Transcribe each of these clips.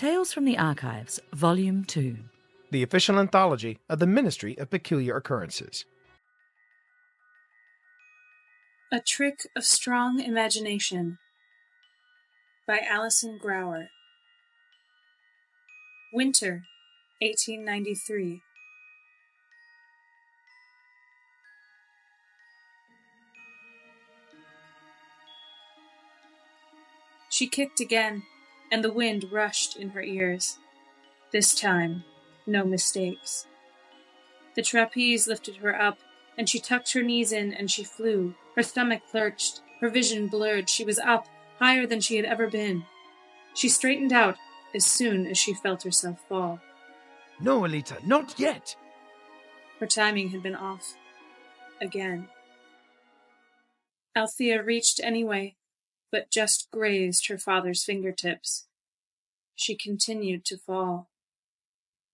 Tales from the Archives, Volume 2. The official anthology of the Ministry of Peculiar Occurrences. A Trick of Strong Imagination by Alison Grower. Winter, 1893. She kicked again, and the wind rushed in her ears. This time, no mistakes. The trapeze lifted her up, and she tucked her knees in and she flew. Her stomach lurched, her vision blurred. She was up, higher than she had ever been. She straightened out as soon as she felt herself fall. No, Alita, not yet! Her timing had been off. Again. Althea reached anyway, but just grazed her father's fingertips. She continued to fall.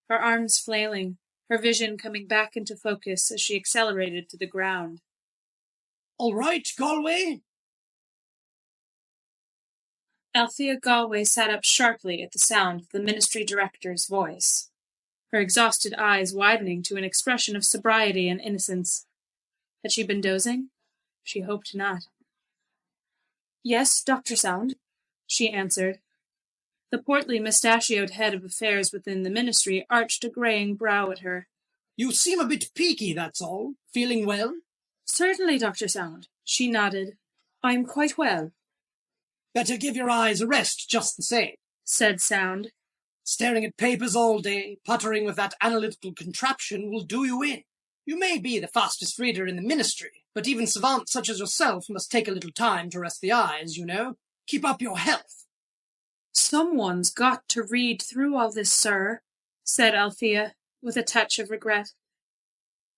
Her arms flailing, her vision coming back into focus as she accelerated to the ground. All right, Galway? Althea Galway sat up sharply at the sound of the ministry director's voice, her exhausted eyes widening to an expression of sobriety and innocence. Had she been dozing? She hoped not. Yes, Dr. Sound, she answered. The portly, mustachioed head of affairs within the ministry arched a greying brow at her. You seem a bit peaky, that's all. Feeling well? Certainly, Dr. Sound, she nodded. I'm quite well. Better give your eyes a rest just the same, said Sound. Staring at papers all day, puttering with that analytical contraption will do you in. You may be the fastest reader in the ministry, but even savants such as yourself must take a little time to rest the eyes, you know. Keep up your health. Someone's got to read through all this, sir, said Althea, with a touch of regret.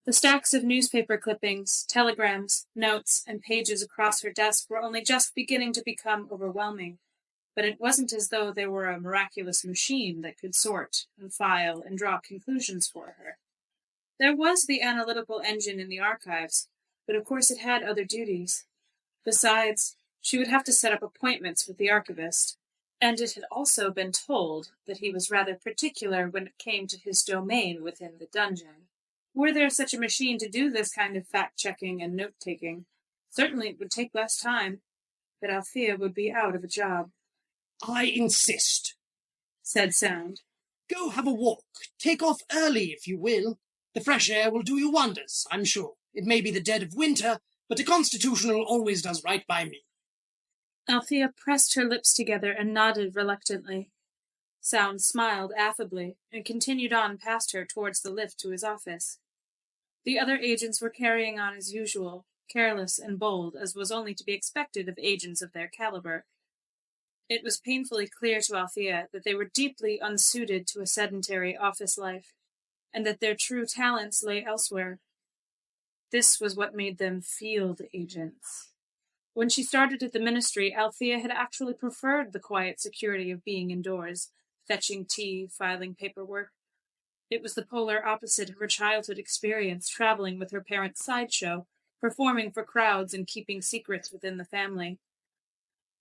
The stacks of newspaper clippings, telegrams, notes, and pages across her desk were only just beginning to become overwhelming, but it wasn't as though there were a miraculous machine that could sort and file and draw conclusions for her. There was the analytical engine in the archives, but of course it had other duties. Besides, she would have to set up appointments with the archivist, and it had also been told that he was rather particular when it came to his domain within the dungeon. Were there such a machine to do this kind of fact-checking and note-taking? Certainly it would take less time, but Althea would be out of a job. I insist, said Sound. Go have a walk. Take off early, if you will. The fresh air will do you wonders, I'm sure. It may be the dead of winter, but a constitutional always does right by me. Althea pressed her lips together and nodded reluctantly. Sound smiled affably and continued on past her towards the lift to his office. The other agents were carrying on as usual, careless and bold, as was only to be expected of agents of their caliber. It was painfully clear to Althea that they were deeply unsuited to a sedentary office life, and that their true talents lay elsewhere. This was what made them field agents. When she started at the ministry, Althea had actually preferred the quiet security of being indoors, fetching tea, filing paperwork. It was the polar opposite of her childhood experience, traveling with her parents' sideshow, performing for crowds and keeping secrets within the family.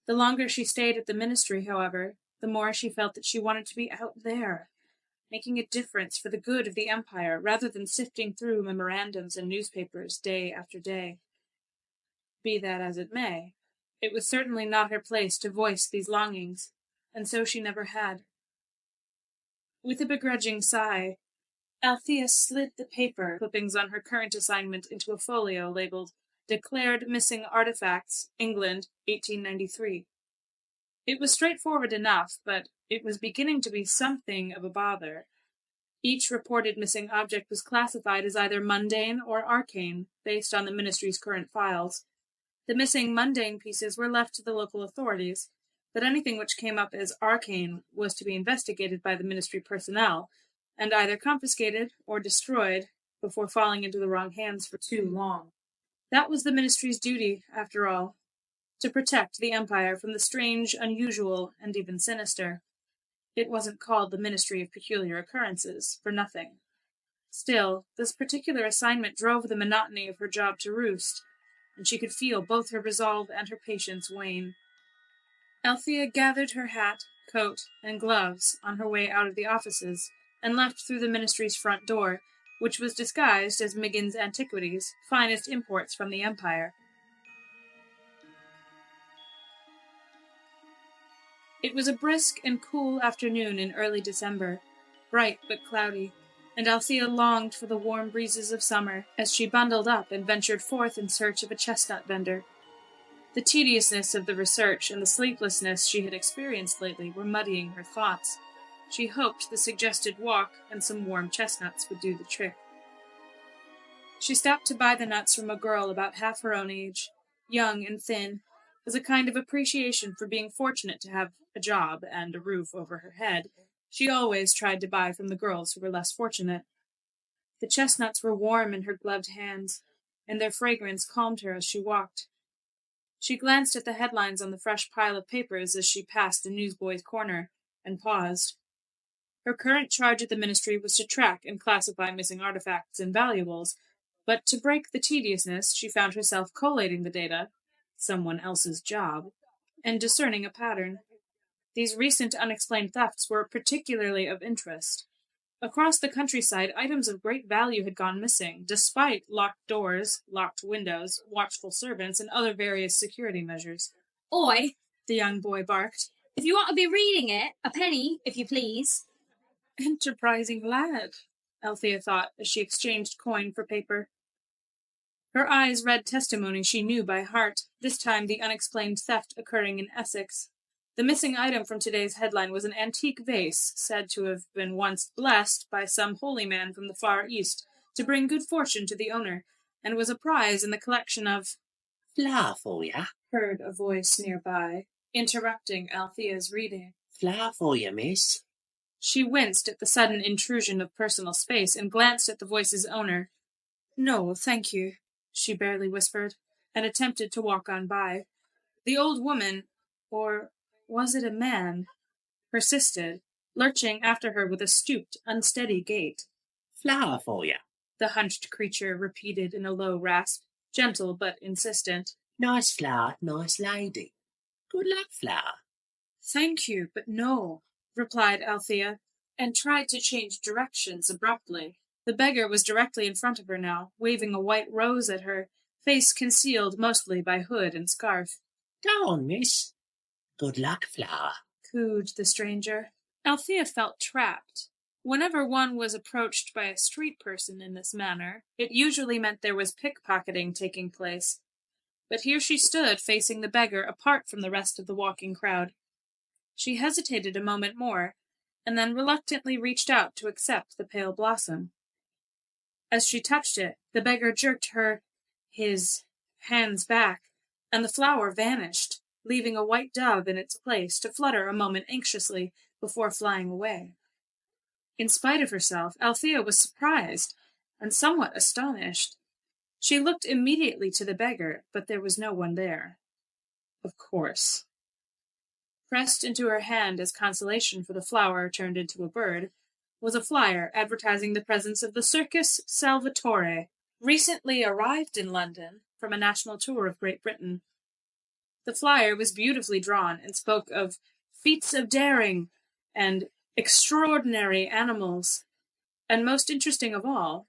The longer she stayed at the ministry, however, the more she felt that she wanted to be out there, making a difference for the good of the empire, rather than sifting through memorandums and newspapers day after day. Be that as it may, it was certainly not her place to voice these longings, and so she never had. With a begrudging sigh, Althea slid the paper clippings on her current assignment into a folio labeled Declared Missing Artifacts, England, 1893. It was straightforward enough, but it was beginning to be something of a bother. Each reported missing object was classified as either mundane or arcane, based on the ministry's current files. The missing mundane pieces were left to the local authorities, but anything which came up as arcane was to be investigated by the ministry personnel, and either confiscated or destroyed before falling into the wrong hands for too long. That was the ministry's duty, after all, to protect the empire from the strange, unusual, and even sinister. It wasn't called the Ministry of Peculiar Occurrences for nothing. Still, this particular assignment drove the monotony of her job to roost, and she could feel both her resolve and her patience wane. Althea gathered her hat, coat, and gloves on her way out of the offices, and left through the ministry's front door, which was disguised as Miggin's Antiquities, finest imports from the Empire. It was a brisk and cool afternoon in early December, bright but cloudy, and Althea longed for the warm breezes of summer as she bundled up and ventured forth in search of a chestnut vendor. The tediousness of the research and the sleeplessness she had experienced lately were muddying her thoughts. She hoped the suggested walk and some warm chestnuts would do the trick. She stopped to buy the nuts from a girl about half her own age, young and thin, as a kind of appreciation for being fortunate to have a job and a roof over her head. She always tried to buy from the girls who were less fortunate. The chestnuts were warm in her gloved hands, and their fragrance calmed her as she walked. She glanced at the headlines on the fresh pile of papers as she passed the newsboy's corner, and paused. Her current charge at the ministry was to track and classify missing artifacts and valuables, but to break the tediousness, she found herself collating the data, someone else's job, and discerning a pattern. These recent unexplained thefts were particularly of interest. Across the countryside, items of great value had gone missing, despite locked doors, locked windows, watchful servants, and other various security measures. Oi, The young boy barked. if you want to be reading it, a penny, if you please. Enterprising lad, Althea thought, as she exchanged coin for paper. Her eyes read testimony she knew by heart, this time the unexplained theft occurring in Essex. The missing item from today's headline was an antique vase, said to have been once blessed by some holy man from the Far East to bring good fortune to the owner, and was a prize in the collection of— Flower for ya? heard a voice nearby, interrupting Althea's reading. Flower for ya, miss? She winced at the sudden intrusion of personal space and glanced at the voice's owner. No, thank you, she barely whispered, and attempted to walk on by. The old woman, or was it a man, persisted, lurching after her with a stooped, unsteady gait. Flower for ya? The hunched creature repeated in a low rasp, gentle but insistent. Nice flower, nice lady. Good luck, flower. Thank you, but no, replied Althea, and tried to change directions abruptly. The beggar was directly in front of her now, waving a white rose at her, face concealed mostly by hood and scarf. Go on, miss. Good luck, flower, cooed the stranger. Althea felt trapped. Whenever one was approached by a street person in this manner, it usually meant there was pickpocketing taking place. But here she stood, facing the beggar, apart from the rest of the walking crowd. She hesitated a moment more, and then reluctantly reached out to accept the pale blossom. As she touched it, the beggar jerked his hands back, and the flower vanished, leaving a white dove in its place to flutter a moment anxiously before flying away. In spite of herself, Althea was surprised and somewhat astonished. She looked immediately to the beggar, but there was no one there. Of course. Pressed into her hand as consolation for the flower turned into a bird was a flyer advertising the presence of the Circus Salvatore, recently arrived in London from a national tour of Great Britain. The flyer was beautifully drawn and spoke of feats of daring and extraordinary animals, and most interesting of all,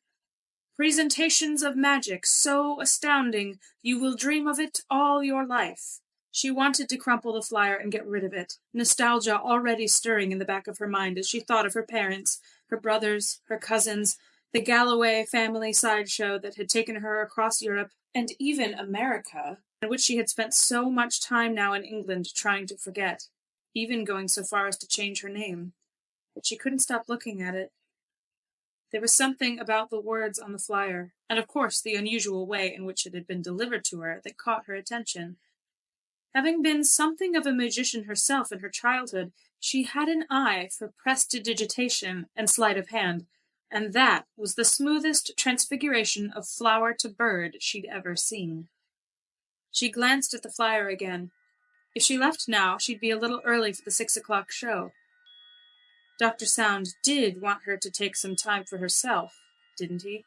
presentations of magic so astounding you will dream of it all your life. She wanted to crumple the flyer and get rid of it, nostalgia already stirring in the back of her mind as she thought of her parents, her brothers, her cousins, the Galloway family sideshow that had taken her across Europe, and even America, in which she had spent so much time now in England trying to forget, even going so far as to change her name. But she couldn't stop looking at it. There was something about the words on the flyer, and of course the unusual way in which it had been delivered to her, that caught her attention. Having been something of a magician herself in her childhood, she had an eye for prestidigitation and sleight of hand, and that was the smoothest transfiguration of flower to bird she'd ever seen. She glanced at the flyer again. If she left now, she'd be a little early for the 6 o'clock show. Dr. Sound did want her to take some time for herself, didn't he?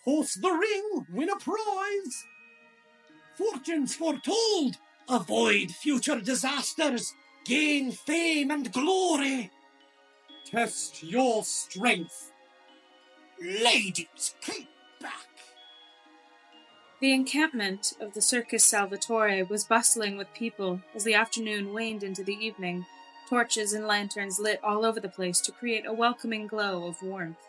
Toss the ring, win a prize! Fortunes foretold! Avoid future disasters! Gain fame and glory! Test your strength! Ladies, keep back! The encampment of the Circus Salvatore was bustling with people as the afternoon waned into the evening, torches and lanterns lit all over the place to create a welcoming glow of warmth.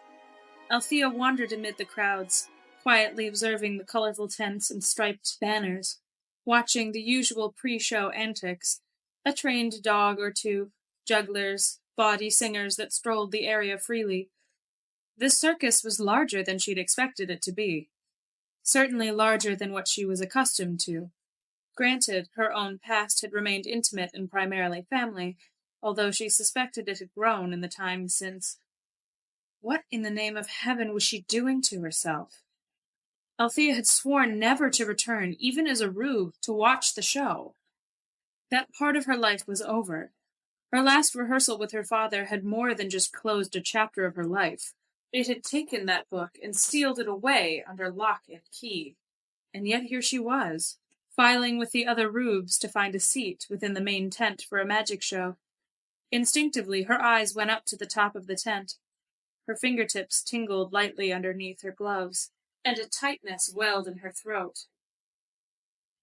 Althea wandered amid the crowds, quietly observing the colorful tents and striped banners, watching the usual pre-show antics, a trained dog or two, jugglers, bawdy singers that strolled the area freely. This circus was larger than she'd expected it to be. Certainly larger than what she was accustomed to. Granted, her own past had remained intimate and primarily family, although she suspected it had grown in the time since. What in the name of heaven was she doing to herself? Althea had sworn never to return, even as a rube, to watch the show. That part of her life was over. Her last rehearsal with her father had more than just closed a chapter of her life. It had taken that book and sealed it away under lock and key. And yet here she was, filing with the other rubes to find a seat within the main tent for a magic show. Instinctively, her eyes went up to the top of the tent. Her fingertips tingled lightly underneath her gloves, and a tightness welled in her throat.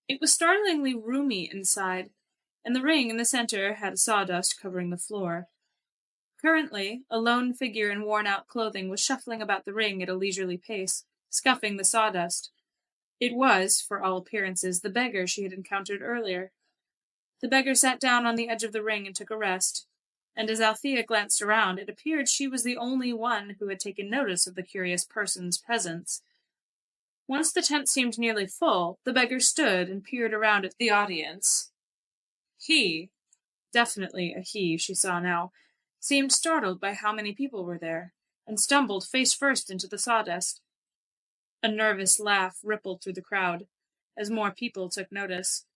It was startlingly roomy inside, and the ring in the center had sawdust covering the floor. Currently, a lone figure in worn-out clothing was shuffling about the ring at a leisurely pace, scuffing the sawdust. It was, for all appearances, the beggar she had encountered earlier. The beggar sat down on the edge of the ring and took a rest, and as Althea glanced around, it appeared she was the only one who had taken notice of the curious person's presence. Once the tent seemed nearly full, the beggar stood and peered around at the audience. He, definitely a he, she saw now, seemed startled by how many people were there, and stumbled face first into the sawdust. A nervous laugh rippled through the crowd, as more people took notice.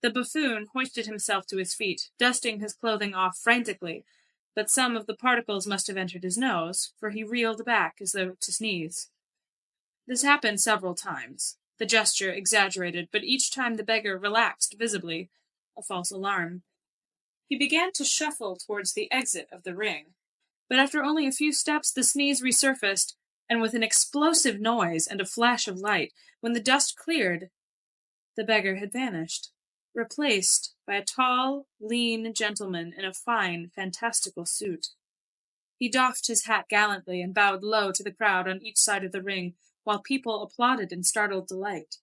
The buffoon hoisted himself to his feet, dusting his clothing off frantically, but some of the particles must have entered his nose, for he reeled back as though to sneeze. This happened several times, the gesture exaggerated, but each time the beggar relaxed visibly, a false alarm. He began to shuffle towards the exit of the ring, but after only a few steps the sneeze resurfaced, and with an explosive noise and a flash of light, when the dust cleared, the beggar had vanished, replaced by a tall, lean gentleman in a fine, fantastical suit. He doffed his hat gallantly and bowed low to the crowd on each side of the ring, while people applauded in startled delight.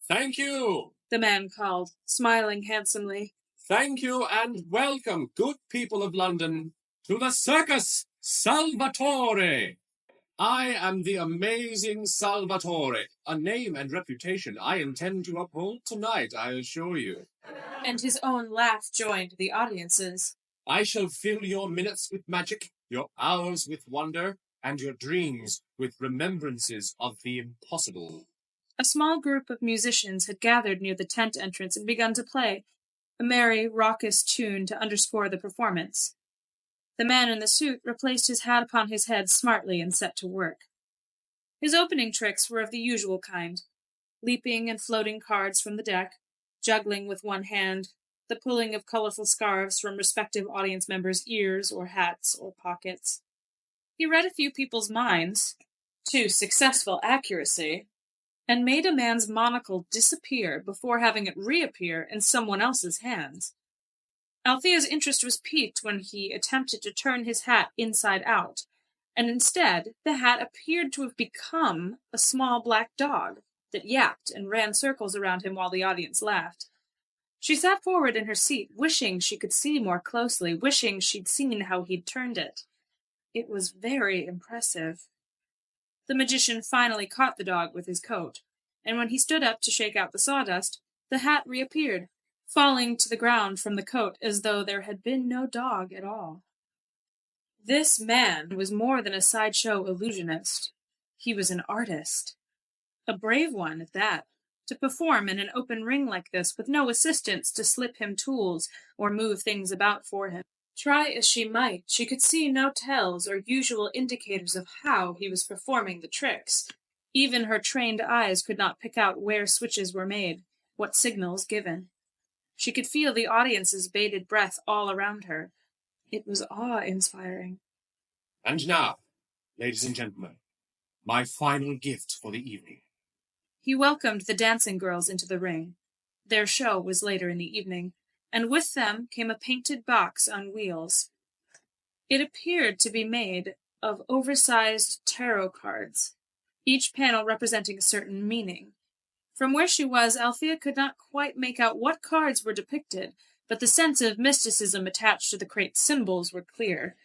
"Thank you," the man called, smiling handsomely. "Thank you and welcome, good people of London, to the Circus Salvatore. I am the amazing Salvatore, a name and reputation I intend to uphold tonight, I assure you." And his own laugh joined the audience's. "I shall fill your minutes with magic, your hours with wonder, and your dreams with remembrances of the impossible." A small group of musicians had gathered near the tent entrance and begun to play, a merry, raucous tune to underscore the performance. The man in the suit replaced his hat upon his head smartly and set to work. His opening tricks were of the usual kind, leaping and floating cards from the deck, juggling with one hand, the pulling of colorful scarves from respective audience members' ears or hats or pockets. He read a few people's minds, to successful accuracy, and made a man's monocle disappear before having it reappear in someone else's hands. Althea's interest was piqued when he attempted to turn his hat inside out, and instead the hat appeared to have become a small black dog that yapped and ran circles around him while the audience laughed. She sat forward in her seat, wishing she could see more closely, wishing she'd seen how he'd turned it. It was very impressive. The magician finally caught the dog with his coat, and when he stood up to shake out the sawdust, the hat reappeared, falling to the ground from the coat as though there had been no dog at all. This man was more than a sideshow illusionist. He was an artist. A brave one, at that, to perform in an open ring like this with no assistants to slip him tools or move things about for him. Try as she might, she could see no tells or usual indicators of how he was performing the tricks, Even her trained eyes could not pick out where switches were made, what signals given. She could feel the audience's bated breath all around her. It was awe-inspiring. And now, ladies and gentlemen, my final gift for the evening. He welcomed the dancing girls into the ring. Their show was later in the evening, and with them came a painted box on wheels. It appeared to be made of oversized tarot cards, each panel representing a certain meaning. From where she was, Althea could not quite make out what cards were depicted, but the sense of mysticism attached to the crate's symbols were clear.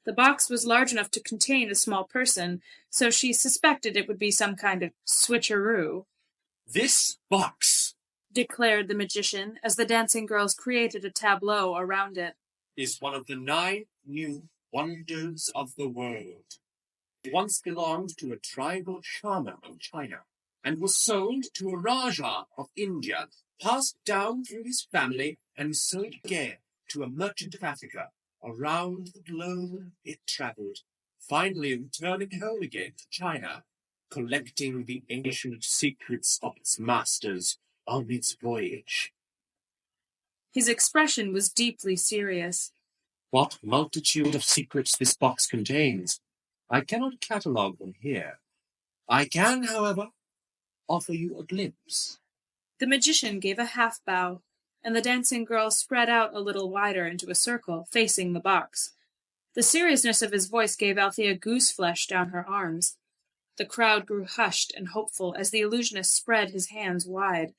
The box was large enough to contain a small person, so she suspected it would be some kind of switcheroo. This box, declared the magician, as the dancing girls created a tableau around it, is one of the 9 new wonders of the world. It once belonged to a tribal shaman of China, and was sold to a Raja of India, passed down through his family, and sold again to a merchant of Africa. Around the globe it travelled, finally returning home again to China, collecting the ancient secrets of its masters on its voyage. His expression was deeply serious. What multitude of secrets this box contains, I cannot catalogue them here. I can, however, offer you a glimpse. The magician gave a half bow, and the dancing girl spread out a little wider into a circle, facing the box. The seriousness of his voice gave Althea gooseflesh down her arms. The crowd grew hushed and hopeful as the illusionist spread his hands wide.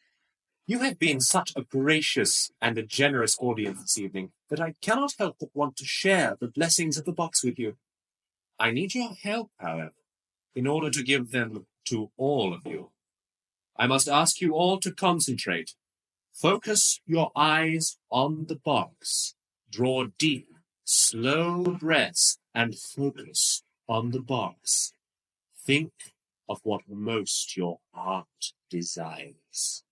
You have been such a gracious and a generous audience this evening that I cannot help but want to share the blessings of the box with you. I need your help, however, in order to give them to all of you. I must ask you all to concentrate. Focus your eyes on the box. Draw deep, slow breaths and focus on the box. Think of what most your heart desires.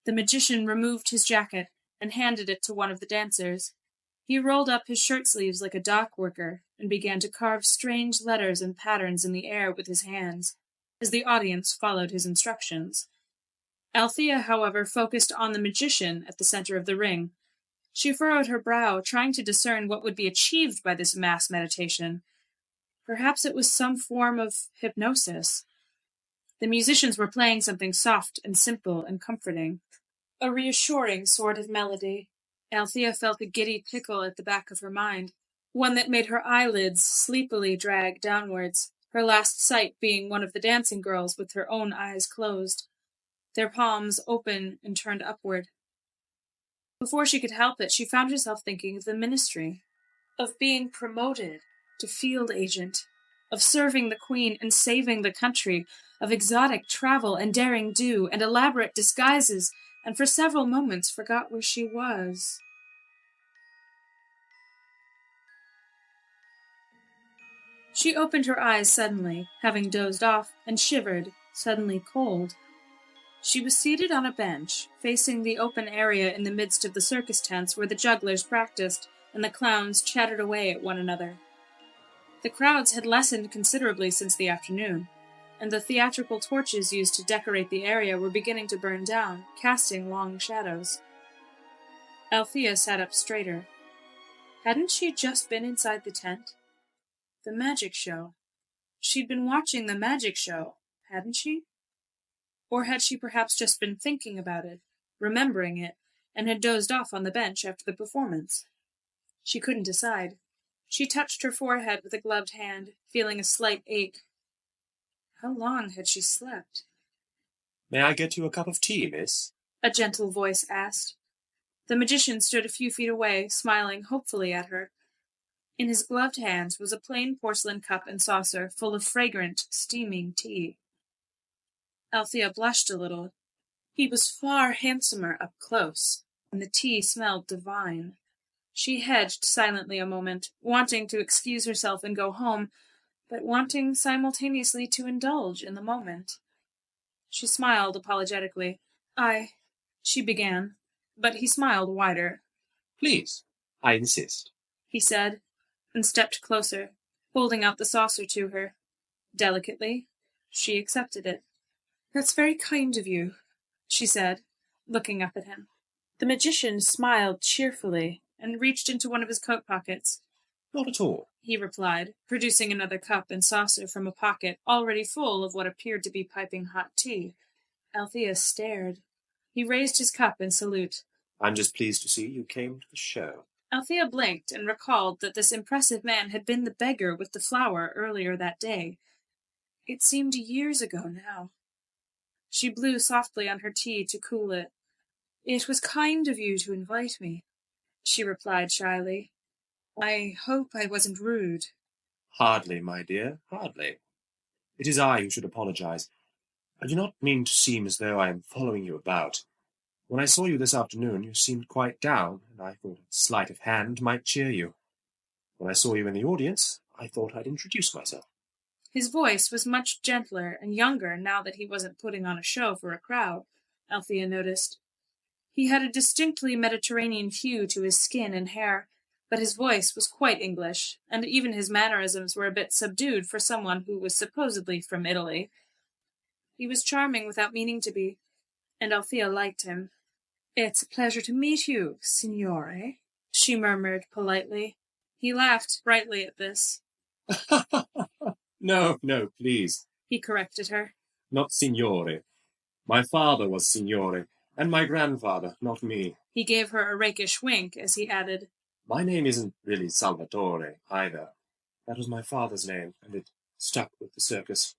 The magician removed his jacket and handed it to one of the dancers. He rolled up his shirt sleeves like a dock worker and began to carve strange letters and patterns in the air with his hands, as the audience followed his instructions. Althea, however, focused on the magician at the center of the ring. She furrowed her brow, trying to discern what would be achieved by this mass meditation. Perhaps it was some form of hypnosis. The musicians were playing something soft and simple and comforting, a reassuring sort of melody. Althea felt a giddy tickle at the back of her mind, one that made her eyelids sleepily drag downwards, her last sight being one of the dancing girls with her own eyes closed, their palms open and turned upward. Before she could help it, she found herself thinking of the ministry, of being promoted to field agent, of serving the queen and saving the country, of exotic travel and daring do and elaborate disguises, and for several moments forgot where she was. She opened her eyes suddenly, having dozed off, and shivered, suddenly cold. She was seated on a bench, facing the open area in the midst of the circus tents where the jugglers practiced and the clowns chattered away at one another. The crowds had lessened considerably since the afternoon, and the theatrical torches used to decorate the area were beginning to burn down, casting long shadows. Althea sat up straighter. Hadn't she just been inside the tent? The magic show. She'd been watching the magic show, hadn't she? Or had she perhaps just been thinking about it, remembering it, and had dozed off on the bench after the performance? She couldn't decide. She touched her forehead with a gloved hand, feeling a slight ache. How long had she slept? May I get you a cup of tea, miss? A gentle voice asked. The magician stood a few feet away, smiling hopefully at her. In his gloved hands was a plain porcelain cup and saucer full of fragrant, steaming tea. Althea blushed a little. He was far handsomer up close, and the tea smelled divine. She hedged silently a moment, wanting to excuse herself and go home, but wanting simultaneously to indulge in the moment. She smiled apologetically. She began, but he smiled wider. Please, I insist, he said, and stepped closer, holding out the saucer to her. Delicately, she accepted it. "That's very kind of you," she said, looking up at him. The magician smiled cheerfully and reached into one of his coat pockets. Not at all, he replied, producing another cup and saucer from a pocket already full of what appeared to be piping hot tea. Althea stared. He raised his cup in salute. I'm just pleased to see you came to the show. Althea blinked and recalled that this impressive man had been the beggar with the flower earlier that day. It seemed years ago now. She blew softly on her tea to cool it. "It was kind of you to invite me," she replied shyly. "I hope I wasn't rude." Hardly, my dear, hardly. It is I who should apologize. I do not mean to seem as though I am following you about. When I saw you this afternoon, you seemed quite down, and I thought a sleight of hand might cheer you. When I saw you in the audience, I thought I'd introduce myself. His voice was much gentler and younger now that he wasn't putting on a show for a crowd, Althea noticed. He had a distinctly Mediterranean hue to his skin and hair, but his voice was quite English, and even his mannerisms were a bit subdued for someone who was supposedly from Italy. He was charming without meaning to be, and Althea liked him. "It's a pleasure to meet you, signore," she murmured politely. He laughed brightly at this. No, please. He corrected her. Not signore. My father was signore, and my grandfather, not me. He gave her a rakish wink as he added, My name isn't really Salvatore, either. That was my father's name, and it stuck with the circus.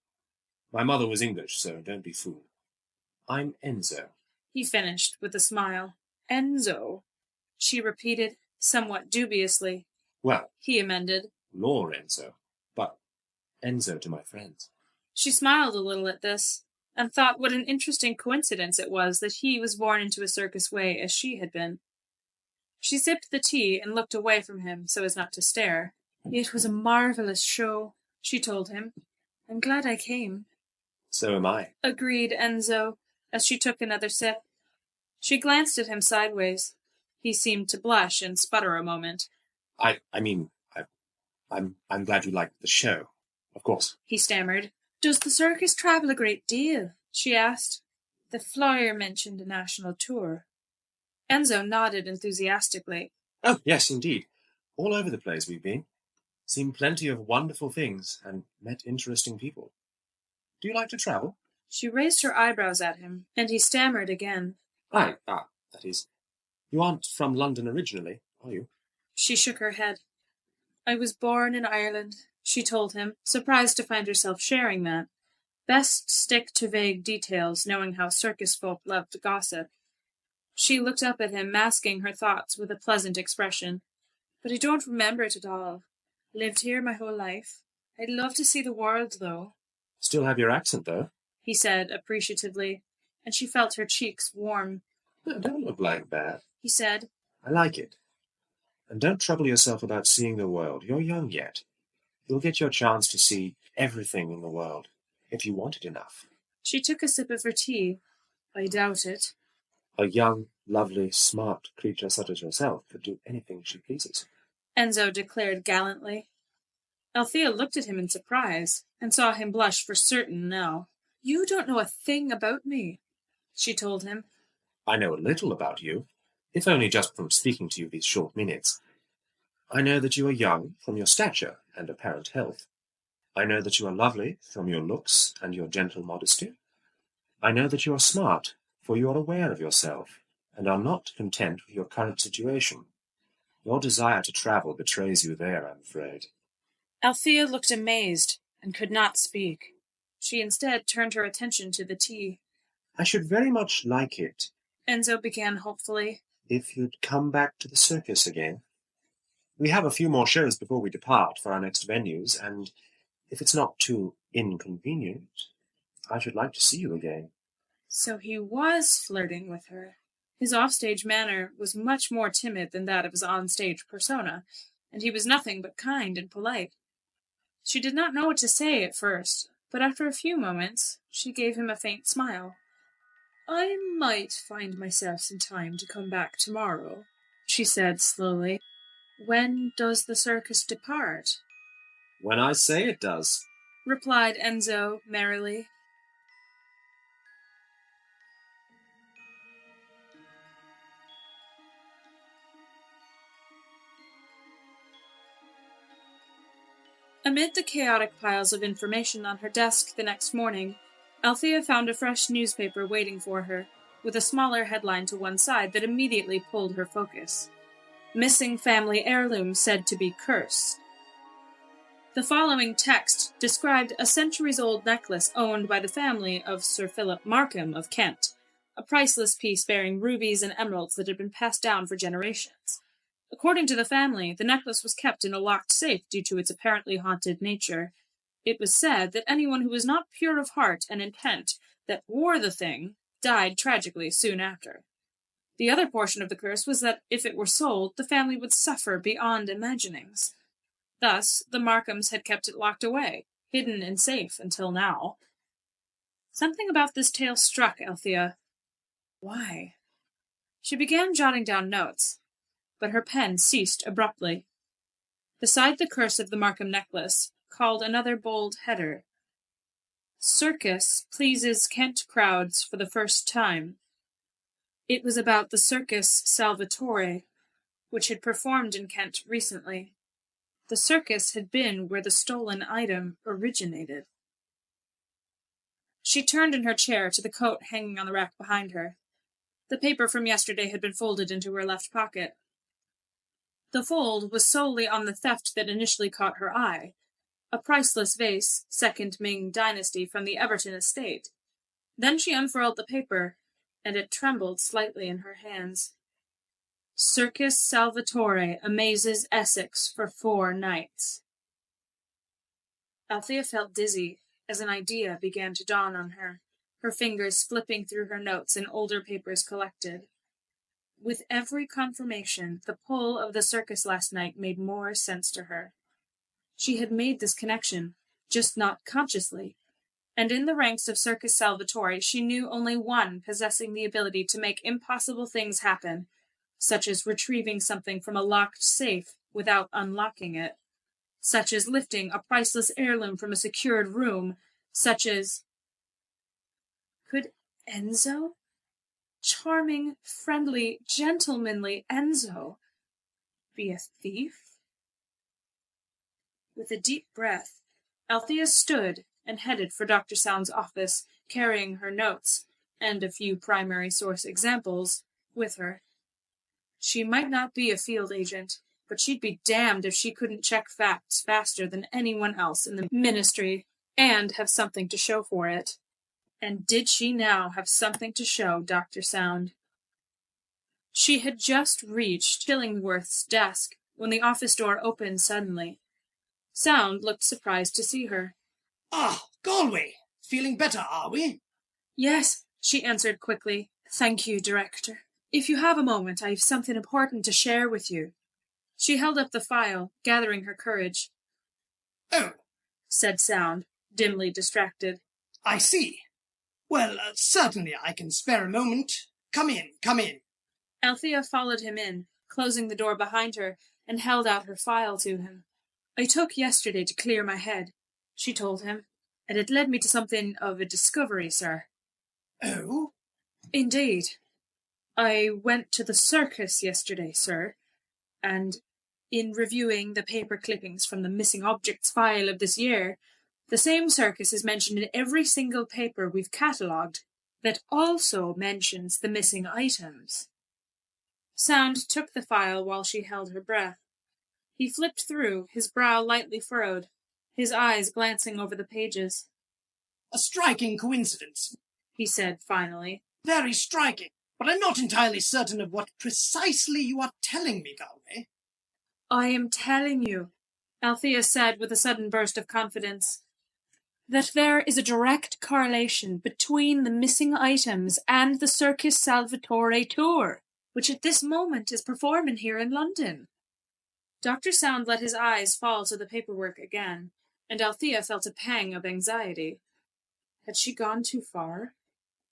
My mother was English, so don't be fooled. I'm Enzo. He finished with a smile. "Enzo," she repeated, somewhat dubiously. Well, He amended. Lorenzo, but Enzo to my friends. She smiled a little at this, and thought what an interesting coincidence it was that he was born into a circus way as she had been. She sipped the tea and looked away from him so as not to stare. "It was a marvellous show," she told him. "I'm glad I came." So am I. Agreed Enzo, as she took another sip. She glanced at him sideways. He seemed to blush and sputter a moment. I'm glad you liked the show. Of course. He stammered. "Does the circus travel a great deal?" she asked. The flyer mentioned a national tour. Enzo nodded enthusiastically. Oh, yes, indeed. All over the place we've been. Seen plenty of wonderful things and met interesting people. Do you like to travel? She raised her eyebrows at him, and he stammered again. That is, you aren't from London originally, are you? She shook her head. "I was born in Ireland," she told him, surprised to find herself sharing that. Best stick to vague details, knowing how circus folk loved to gossip. She looked up at him, masking her thoughts with a pleasant expression. "But I don't remember it at all. Lived here my whole life. I'd love to see the world, though." Still have your accent, though, he said appreciatively, and she felt her cheeks warm. Don't look like that, he said. I like it. And don't trouble yourself about seeing the world. You're young yet. You'll get your chance to see everything in the world, if you want it enough. She took a sip of her tea. "I doubt it." A young, lovely, smart creature such as yourself could do anything she pleases, Enzo declared gallantly. Althea looked at him in surprise, and saw him blush for certain now. "You don't know a thing about me," she told him. I know a little about you, if only just from speaking to you these short minutes. I know that you are young from your stature and apparent health. I know that you are lovely from your looks and your gentle modesty. I know that you are smart, for you are aware of yourself, and are not content with your current situation. Your desire to travel betrays you there, I'm afraid. Althea looked amazed, and could not speak. She instead turned her attention to the tea. I should very much like it, Enzo began hopefully, if you'd come back to the circus again. We have a few more shows before we depart for our next venues, and if it's not too inconvenient, I should like to see you again. So he was flirting with her. His offstage manner was much more timid than that of his onstage persona, and he was nothing but kind and polite. She did not know what to say at first, but after a few moments she gave him a faint smile. "I might find myself some time to come back tomorrow," she said slowly. "When does the circus depart?" When I say it does. replied Enzo merrily. Amid the chaotic piles of information on her desk the next morning, Althea found a fresh newspaper waiting for her, with a smaller headline to one side that immediately pulled her focus. Missing family heirloom said to be cursed. The following text described a centuries-old necklace owned by the family of Sir Philip Markham of Kent, a priceless piece bearing rubies and emeralds that had been passed down for generations. According to the family, the necklace was kept in a locked safe due to its apparently haunted nature. It was said that anyone who was not pure of heart and intent that wore the thing died tragically soon after. The other portion of the curse was that if it were sold, the family would suffer beyond imaginings. Thus, the Markhams had kept it locked away, hidden and safe until now. Something about this tale struck Althea. Why? She began jotting down notes, but her pen ceased abruptly. Beside the curse of the Markham necklace, called another bold header. Circus pleases Kent crowds for the first time. It was about the Circus Salvatore, which had performed in Kent recently. The circus had been where the stolen item originated. She turned in her chair to the coat hanging on the rack behind her. The paper from yesterday had been folded into her left pocket. The fold was solely on the theft that initially caught her eye. A priceless vase, second Ming dynasty from the Everton estate. Then she unfurled the paper, and it trembled slightly in her hands. Circus Salvatore amazes Essex for 4 nights. Althea felt dizzy as an idea began to dawn on her, her fingers flipping through her notes and older papers collected. With every confirmation, the pull of the circus last night made more sense to her. She had made this connection, just not consciously, and in the ranks of Circus Salvatore she knew only one possessing the ability to make impossible things happen, such as retrieving something from a locked safe without unlocking it, such as lifting a priceless heirloom from a secured room, such as... Could Enzo? Charming, friendly, gentlemanly Enzo be a thief? With a deep breath, Althea stood and headed for Dr. Sound's office, carrying her notes, and a few primary source examples, with her. She might not be a field agent, but she'd be damned if she couldn't check facts faster than anyone else in the ministry, and have something to show for it. And did she now have something to show Dr. Sound? She had just reached Chillingworth's desk when the office door opened suddenly. Sound looked surprised to see her. Ah, Galway! Feeling better, are we? Yes, she answered quickly. Thank you, Director. If you have a moment, I have something important to share with you. She held up the file, gathering her courage. Oh, said Sound, dimly distracted. I see. Well, certainly I can spare a moment. Come in, come in. Althea followed him in, closing the door behind her, and held out her file to him. I took yesterday to clear my head, she told him, and it led me to something of a discovery, sir. Oh? Indeed. I went to the circus yesterday, sir, and in reviewing the paper clippings from the missing objects file of this year, the same circus is mentioned in every single paper we've catalogued that also mentions the missing items. Sound took the file while she held her breath. He flipped through, his brow lightly furrowed, his eyes glancing over the pages. A striking coincidence, he said finally. Very striking, but I'm not entirely certain of what precisely you are telling me, Galway. I am telling you, Althea said with a sudden burst of confidence, that there is a direct correlation between the missing items and the Circus Salvatore tour, which at this moment is performing here in London. Dr. Sound let his eyes fall to the paperwork again, and Althea felt a pang of anxiety. Had she gone too far?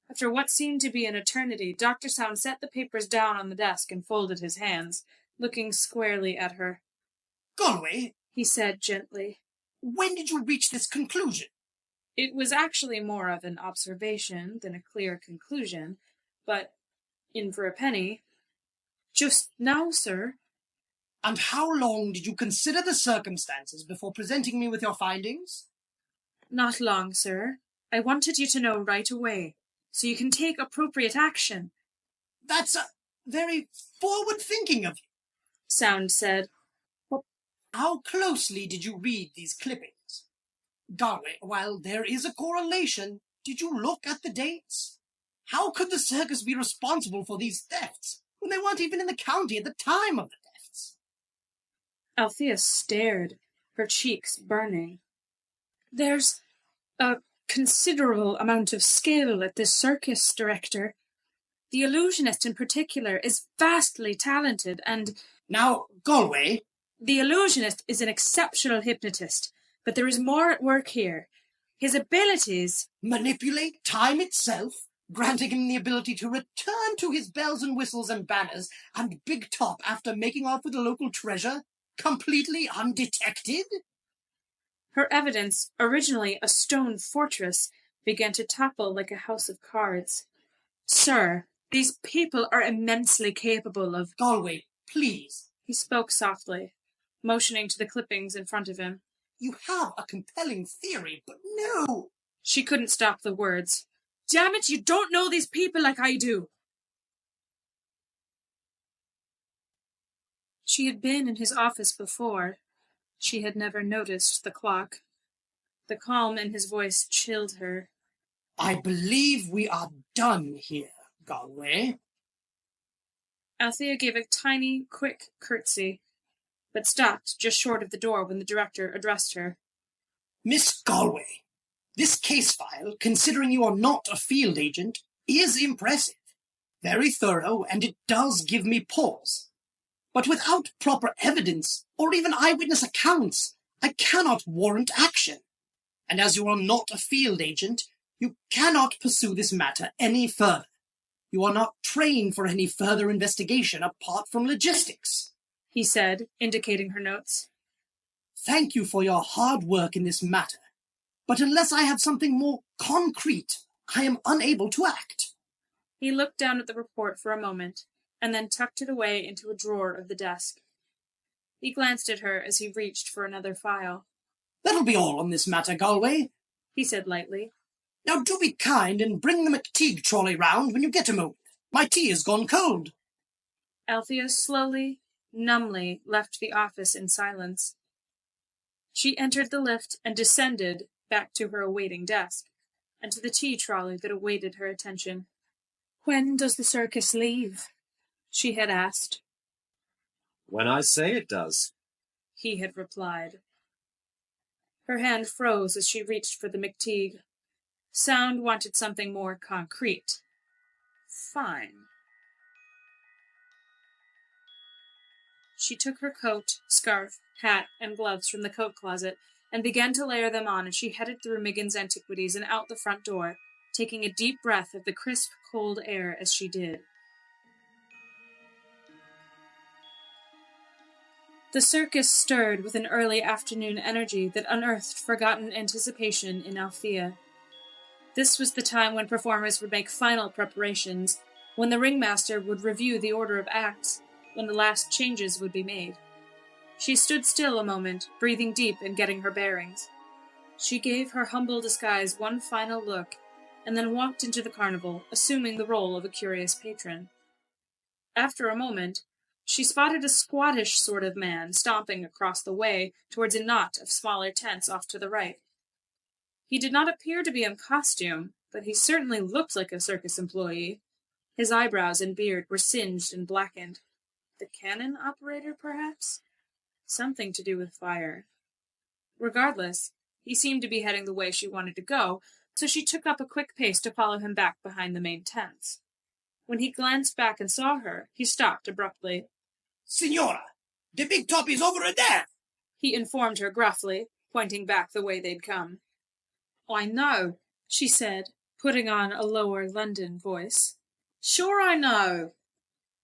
After what seemed to be an eternity, Dr. Sound set the papers down on the desk and folded his hands, looking squarely at her. Galway, he said gently, When did you reach this conclusion? It was actually more of an observation than a clear conclusion, but, in for a penny, just now, sir. And how long did you consider the circumstances before presenting me with your findings? Not long, sir. I wanted you to know right away, so you can take appropriate action. That's very forward-thinking of you, Sound said. How closely did you read these clippings? Galway, while there is a correlation, did you look at the dates? How could the circus be responsible for these thefts when they weren't even in the county at the time of the thefts? Althea stared, her cheeks burning. There's a considerable amount of skill at this circus, Director. The illusionist in particular is vastly talented and... Now, Galway... The illusionist is an exceptional hypnotist, but there is more at work here. His abilities... Manipulate time itself, granting him the ability to return to his bells and whistles and banners and big top after making off with the local treasure, completely undetected? Her evidence, originally a stone fortress, began to topple like a house of cards. Sir, these people are immensely capable of... Galway, please. He spoke softly, motioning to the clippings in front of him. You have a compelling theory, but no! She couldn't stop the words. Damn it, you don't know these people like I do! She had been in his office before. She had never noticed the clock. The calm in his voice chilled her. I believe we are done here, Galway. Althea gave a tiny, quick curtsy, but stopped just short of the door when the director addressed her. Miss Galway, this case file, considering you are not a field agent, is impressive. Very thorough, and it does give me pause. But without proper evidence, or even eyewitness accounts, I cannot warrant action. And as you are not a field agent, you cannot pursue this matter any further. You are not trained for any further investigation apart from logistics, he said, indicating her notes. Thank you for your hard work in this matter, but unless I have something more concrete, I am unable to act. He looked down at the report for a moment, and then tucked it away into a drawer of the desk. He glanced at her as he reached for another file. That'll be all on this matter, Galway, he said lightly. Now do be kind and bring the McTeague trolley round when you get a moment. My tea has gone cold. Althea slowly, numbly left the office in silence. She entered the lift and descended back to her awaiting desk, and to the tea trolley that awaited her attention. When does the circus leave? She had asked. When I say it does, he had replied. Her hand froze as she reached for the McTeague. Sound wanted something more concrete. Fine. She took her coat, scarf, hat, and gloves from the coat closet and began to layer them on as she headed through Miggin's Antiquities and out the front door, taking a deep breath of the crisp, cold air as she did. The circus stirred with an early afternoon energy that unearthed forgotten anticipation in Althea. This was the time when performers would make final preparations, when the ringmaster would review the order of acts, when the last changes would be made. She stood still a moment, breathing deep and getting her bearings. She gave her humble disguise one final look, and then walked into the carnival, assuming the role of a curious patron. After a moment, she spotted a squattish sort of man stomping across the way towards a knot of smaller tents off to the right. He did not appear to be in costume, but he certainly looked like a circus employee. His eyebrows and beard were singed and blackened. The cannon operator, perhaps? Something to do with fire. Regardless, he seemed to be heading the way she wanted to go, so she took up a quick pace to follow him back behind the main tents. When he glanced back and saw her, he stopped abruptly. Signora, the big top is over there, he informed her gruffly, pointing back the way they'd come. I know, she said, putting on a lower London voice. Sure I know.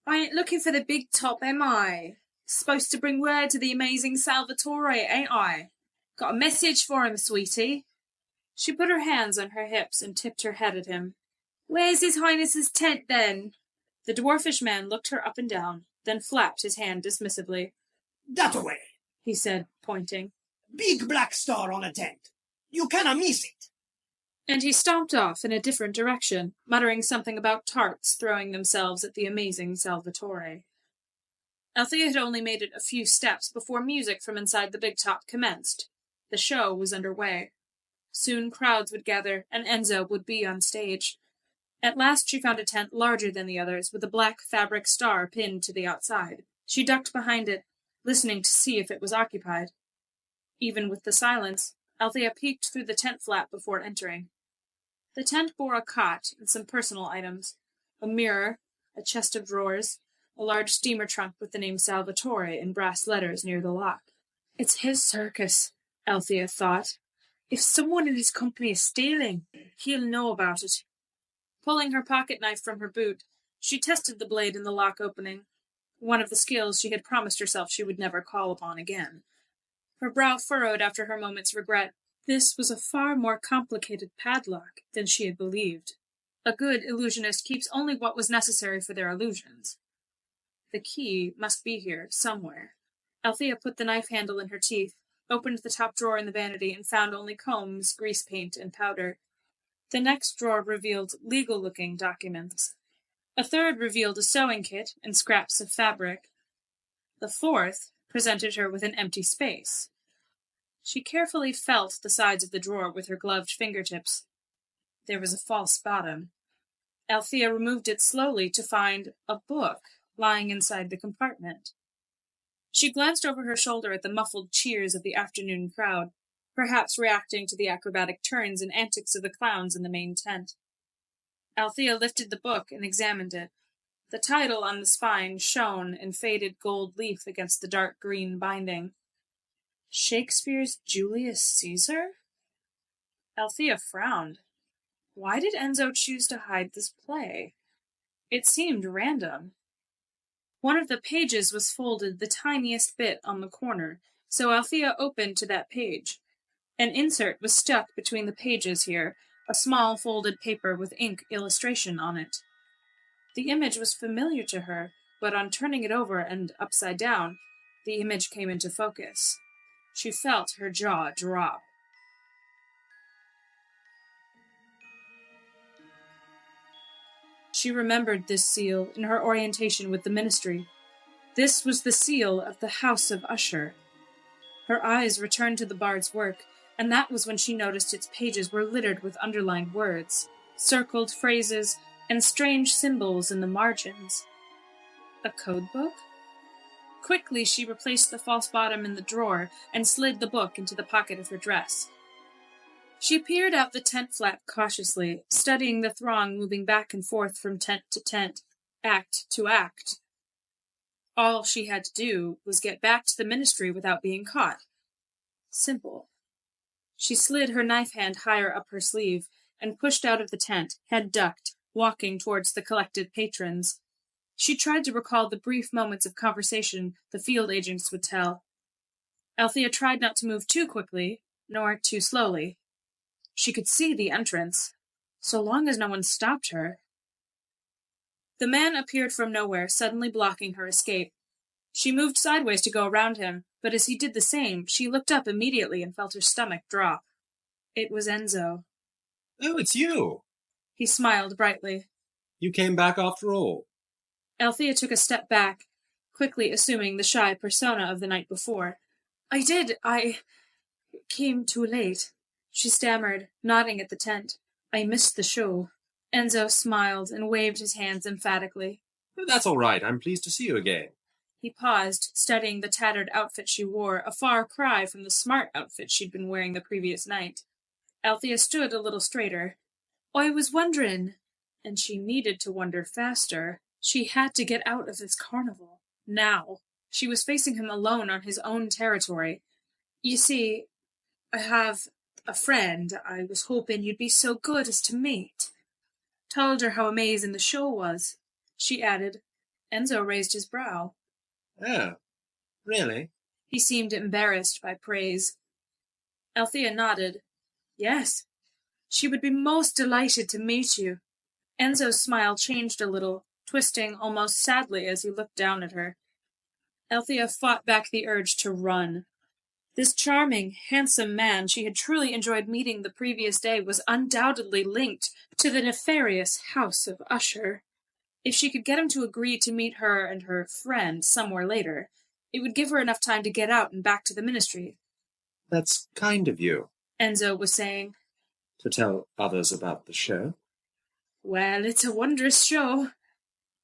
I ain't looking for the big top, am I? Supposed to bring word to the amazing Salvatore, ain't I? Got a message for him, sweetie. She put her hands on her hips and tipped her head at him. Where's His Highness's tent, then? The dwarfish man looked her up and down, then flapped his hand dismissively. That away, He said, pointing. Big black star on a tent. You cannot miss it. And he stomped off in a different direction, muttering something about tarts throwing themselves at the amazing Salvatore. Althea had only made it a few steps before music from inside the big top commenced. The show was underway. Soon crowds would gather, and Enzo would be on stage. At last she found a tent larger than the others, with a black fabric star pinned to the outside. She ducked behind it, listening to see if it was occupied. Even with the silence, Althea peeked through the tent flap before entering. The tent bore a cot and some personal items, a mirror, a chest of drawers, a large steamer trunk with the name Salvatore in brass letters near the lock. It's his circus, Althea thought. If someone in his company is stealing, he'll know about it. Pulling her pocket knife from her boot, she tested the blade in the lock opening, one of the skills she had promised herself she would never call upon again. Her brow furrowed after her moment's regret. This was a far more complicated padlock than she had believed. A good illusionist keeps only what was necessary for their illusions. The key must be here, somewhere. Althea put the knife handle in her teeth, opened the top drawer in the vanity, and found only combs, grease paint, and powder. The next drawer revealed legal-looking documents. A third revealed a sewing kit and scraps of fabric. The fourth presented her with an empty space. She carefully felt the sides of the drawer with her gloved fingertips. There was a false bottom. Althea removed it slowly to find a book lying inside the compartment. She glanced over her shoulder at the muffled cheers of the afternoon crowd, perhaps reacting to the acrobatic turns and antics of the clowns in the main tent. Althea lifted the book and examined it. The title on the spine shone in faded gold leaf against the dark green binding. Shakespeare's Julius Caesar? Althea frowned. Why did Enzo choose to hide this play? It seemed random. One of the pages was folded the tiniest bit on the corner, so Althea opened to that page. An insert was stuck between the pages here, a small folded paper with ink illustration on it. The image was familiar to her, but on turning it over and upside down, the image came into focus. She felt her jaw drop. She remembered this seal in her orientation with the ministry. This was the seal of the House of Usher. Her eyes returned to the bard's work, and that was when she noticed its pages were littered with underlined words, circled phrases, and strange symbols in the margins. A code book? Quickly she replaced the false bottom in the drawer and slid the book into the pocket of her dress. She peered out the tent flap cautiously, studying the throng moving back and forth from tent to tent, act to act. All she had to do was get back to the ministry without being caught. Simple. She slid her knife hand higher up her sleeve and pushed out of the tent, head ducked, walking towards the collected patrons. She tried to recall the brief moments of conversation the field agents would tell. Althea tried not to move too quickly, nor too slowly. She could see the entrance, so long as no one stopped her. The man appeared from nowhere, suddenly blocking her escape. She moved sideways to go around him, but as he did the same, she looked up immediately and felt her stomach drop. It was Enzo. Oh, it's you. He smiled brightly. You came back after all. Althea took a step back, quickly assuming the shy persona of the night before. I did. I came too late, she stammered, nodding at the tent. I missed the show. Enzo smiled and waved his hands emphatically. That's all right. I'm pleased to see you again. He paused, studying the tattered outfit she wore, a far cry from the smart outfit she'd been wearing the previous night. Althea stood a little straighter. I was wondering, and she needed to wonder faster. She had to get out of this carnival. Now. She was facing him alone on his own territory. You see, I have a friend I was hoping you'd be so good as to meet. Told her how amazing the show was, she added. Enzo raised his brow. Oh, really? He seemed embarrassed by praise. Althea nodded. Yes, she would be most delighted to meet you. Enzo's smile changed a little, twisting almost sadly as he looked down at her. Althea fought back the urge to run. This charming, handsome man she had truly enjoyed meeting the previous day was undoubtedly linked to the nefarious House of Usher. If she could get him to agree to meet her and her friend somewhere later, it would give her enough time to get out and back to the ministry. That's kind of you. Enzo was saying. To tell others about the show? Well, it's a wondrous show,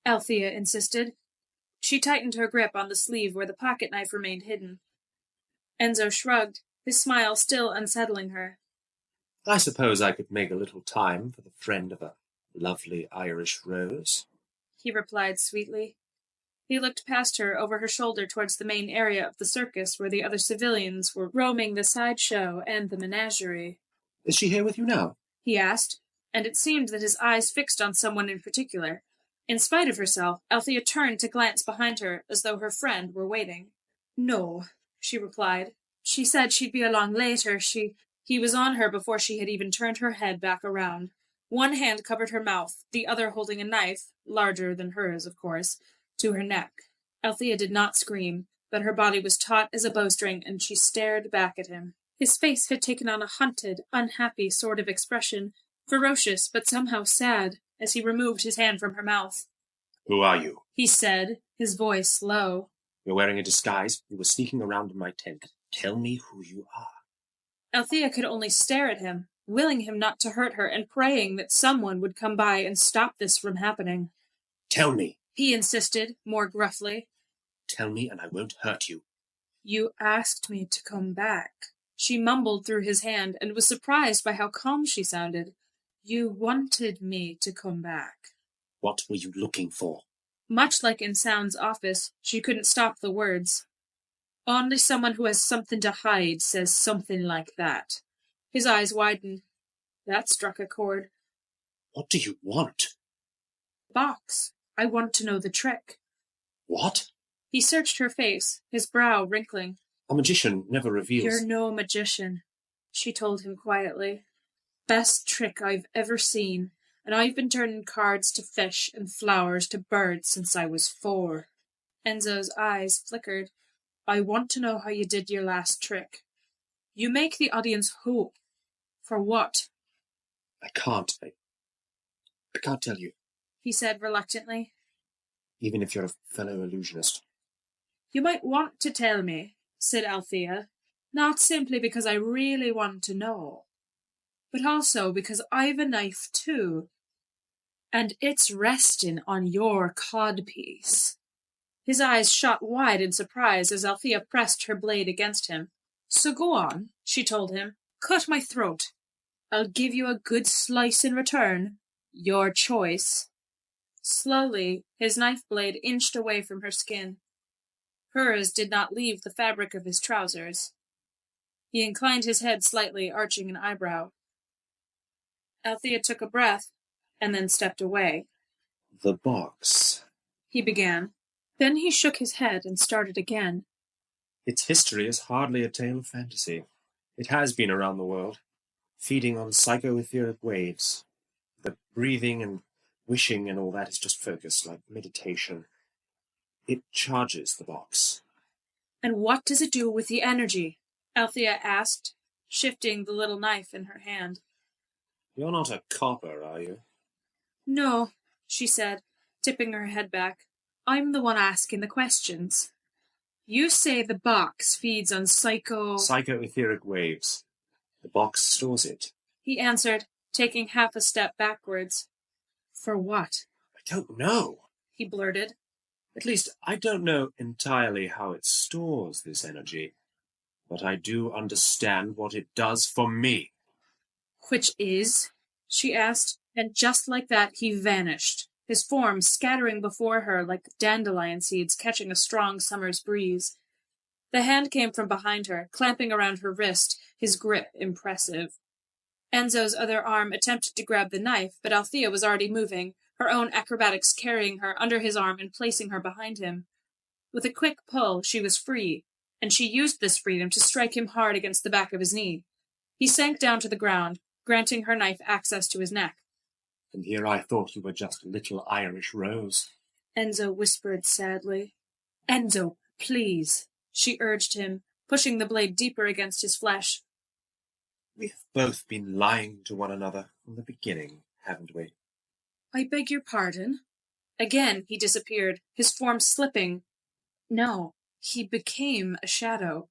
Althea insisted. She tightened her grip on the sleeve where the pocket knife remained hidden. Enzo shrugged, his smile still unsettling her. I suppose I could make a little time for the friend of a lovely Irish rose, he replied sweetly. He looked past her over her shoulder towards the main area of the circus where the other civilians were roaming the sideshow and the menagerie. Is she here with you now? He asked, and it seemed that his eyes fixed on someone in particular. In spite of herself, Althea turned to glance behind her as though her friend were waiting. No, she replied. She said she'd be along later. He was on her before she had even turned her head back around. One hand covered her mouth, the other holding a knife, larger than hers, of course, to her neck. Althea did not scream, but her body was taut as a bowstring, and she stared back at him. His face had taken on a hunted, unhappy sort of expression, ferocious but somehow sad, as he removed his hand from her mouth. Who are you? He said, his voice low. You're wearing a disguise. You were sneaking around in my tent. Tell me who you are. Althea could only stare at him, willing him not to hurt her and praying that someone would come by and stop this from happening. Tell me, he insisted, more gruffly. Tell me and I won't hurt you. You asked me to come back. She mumbled through his hand and was surprised by how calm she sounded. You wanted me to come back. What were you looking for? Much like in Sound's office, she couldn't stop the words. Only someone who has something to hide says something like that. His eyes widened. That struck a chord. What do you want? Box. I want to know the trick. What? He searched her face, his brow wrinkling. A magician never reveals... You're no magician, she told him quietly. Best trick I've ever seen, and I've been turning cards to fish and flowers to birds since I was 4. Enzo's eyes flickered. I want to know how you did your last trick. You make the audience hope. For what? I can't tell you. He said reluctantly. Even if you're a fellow illusionist. You might want to tell me, said Althea, not simply because I really want to know, but also because I've a knife too, and it's resting on your codpiece. His eyes shot wide in surprise as Althea pressed her blade against him. So go on, she told him. Cut my throat. I'll give you a good slice in return. Your choice. Slowly, his knife blade inched away from her skin. Hers did not leave the fabric of his trousers. He inclined his head slightly, arching an eyebrow. Althea took a breath, and then stepped away. The box, he began. Then he shook his head and started again. Its history is hardly a tale of fantasy. It has been around the world, feeding on psycho-etheric waves. The breathing and wishing and all that is just focus, like meditation. It charges the box. And what does it do with the energy? Althea asked, shifting the little knife in her hand. You're not a copper, are you? No, she said, tipping her head back. I'm the one asking the questions. You say the box feeds on psycho-etheric waves. The box stores it. He answered, taking half a step backwards. For what? I don't know, he blurted. At least, I don't know entirely how it stores this energy, but I do understand what it does for me. Which is? She asked, and just like that he vanished, his form scattering before her like dandelion seeds catching a strong summer's breeze. The hand came from behind her, clamping around her wrist, his grip impressive. Enzo's other arm attempted to grab the knife, but Althea was already moving, her own acrobatics carrying her under his arm and placing her behind him. With a quick pull, she was free, and she used this freedom to strike him hard against the back of his knee. He sank down to the ground, granting her knife access to his neck. And here I thought you were just a little Irish rose. Enzo whispered sadly. Enzo, please, she urged him, pushing the blade deeper against his flesh. We have both been lying to one another from the beginning, haven't we? I beg your pardon? Again he disappeared, his form slipping. No, he became a shadow,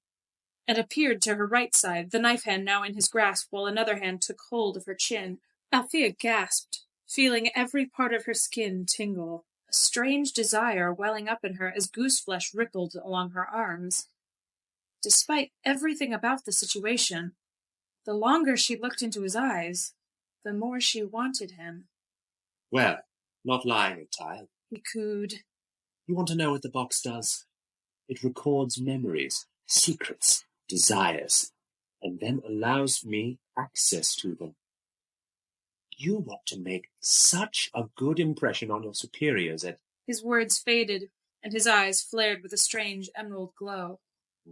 and appeared to her right side, the knife hand now in his grasp, while another hand took hold of her chin. Althea gasped, feeling every part of her skin tingle, a strange desire welling up in her as goose-flesh rippled along her arms. Despite everything about the situation, the longer she looked into his eyes, the more she wanted him. Well, not lying entirely. He cooed. You want to know what the box does? It records memories, secrets, desires, and then allows me access to them. You want to make such a good impression on your superiors at... His words faded, and his eyes flared with a strange emerald glow.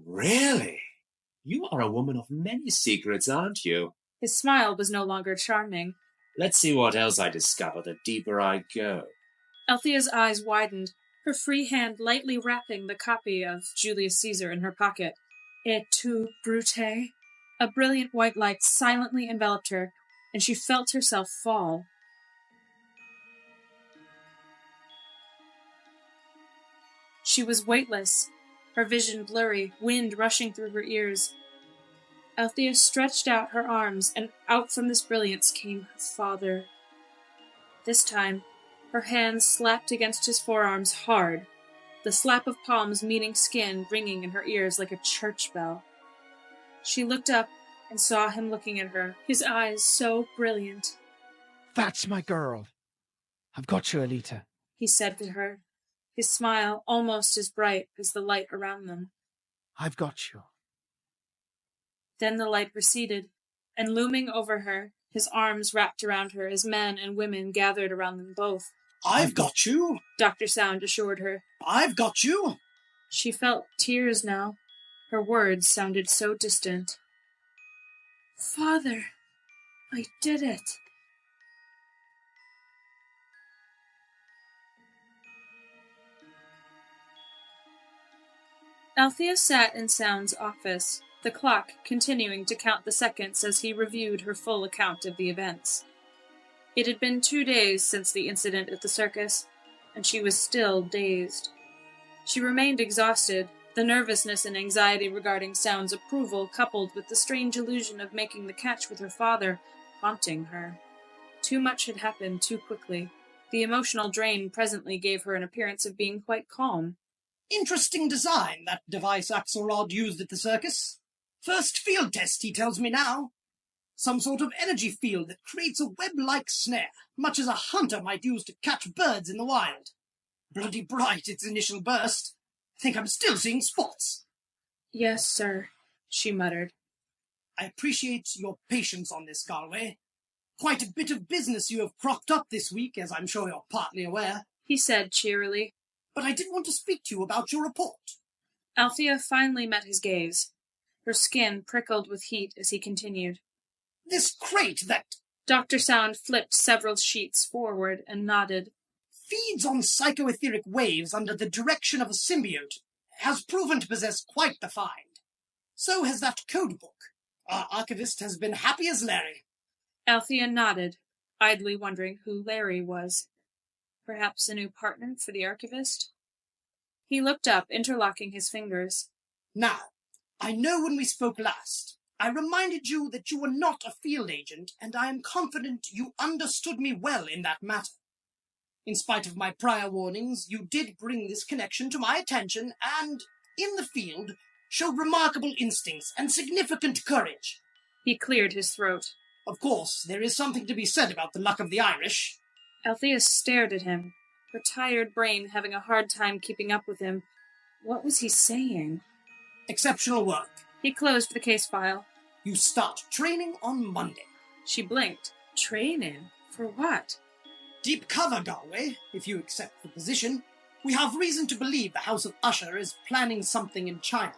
Really? You are a woman of many secrets, aren't you? His smile was no longer charming. Let's see what else I discover the deeper I go. Althea's eyes widened, her free hand lightly wrapping the copy of Julius Caesar in her pocket. Et tu, Brute? A brilliant white light silently enveloped her, and she felt herself fall. She was weightless, her vision blurry, wind rushing through her ears. Althea stretched out her arms, and out from this brilliance came her father. This time, her hands slapped against his forearms hard, the slap of palms meeting skin ringing in her ears like a church bell. She looked up and saw him looking at her, his eyes so brilliant. That's my girl. I've got you, Alita, he said to her, his smile almost as bright as the light around them. I've got you. Then the light receded, and looming over her, his arms wrapped around her as men and women gathered around them both. I've got you. Dr. Sound assured her. I've got you. She felt tears now. Her words sounded so distant. Father, I did it. Althea sat in Sound's office, the clock continuing to count the seconds as he reviewed her full account of the events. It had been 2 days since the incident at the circus, and she was still dazed. She remained exhausted, the nervousness and anxiety regarding Sound's approval coupled with the strange illusion of making the catch with her father haunting her. Too much had happened too quickly. The emotional drain presently gave her an appearance of being quite calm. Interesting design, that device Axelrod used at the circus. First field test, he tells me now. Some sort of energy field that creates a web-like snare, much as a hunter might use to catch birds in the wild. Bloody bright, its initial burst. I think I'm still seeing spots. Yes, sir, she muttered. I appreciate your patience on this, Galway. Quite a bit of business you have cropped up this week, as I'm sure you're partly aware, he said cheerily. But I did want to speak to you about your report. Althea finally met his gaze. Her skin prickled with heat as he continued. This crate that... Dr. Sound flipped several sheets forward and nodded. Feeds on psychoetheric waves under the direction of a symbiote has proven to possess quite the find. So has that codebook. Our archivist has been happy as Larry. Althea nodded, idly wondering who Larry was. Perhaps a new partner for the archivist? He looked up, interlocking his fingers. Now, I know when we spoke last, I reminded you that you were not a field agent, and I am confident you understood me well in that matter. In spite of my prior warnings, you did bring this connection to my attention and, in the field, showed remarkable instincts and significant courage. He cleared his throat. Of course, there is something to be said about the luck of the Irish. Althea stared at him, her tired brain having a hard time keeping up with him. What was he saying? Exceptional work. He closed the case file. You start training on Monday. She blinked. Training? For what? Deep cover, Galway, if you accept the position. We have reason to believe the House of Usher is planning something in China.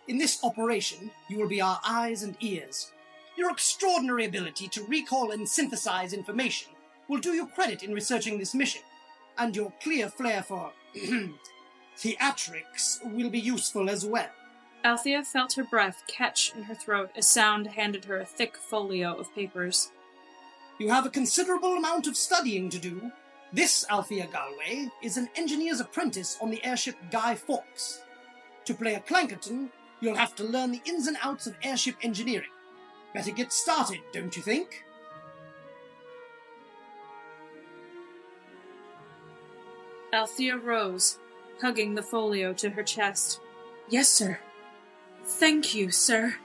In this operation, you will be our eyes and ears. Your extraordinary ability to recall and synthesize information will do you credit in researching this mission, and your clear flair for theatrics will be useful as well. Althea felt her breath catch in her throat as Sound handed her a thick folio of papers. You have a considerable amount of studying to do. This, Althea Galway, is an engineer's apprentice on the airship Guy Fawkes. To play a Clankerton, you'll have to learn the ins and outs of airship engineering. Better get started, don't you think? Althea rose, hugging the folio to her chest. Yes, sir. Thank you, sir.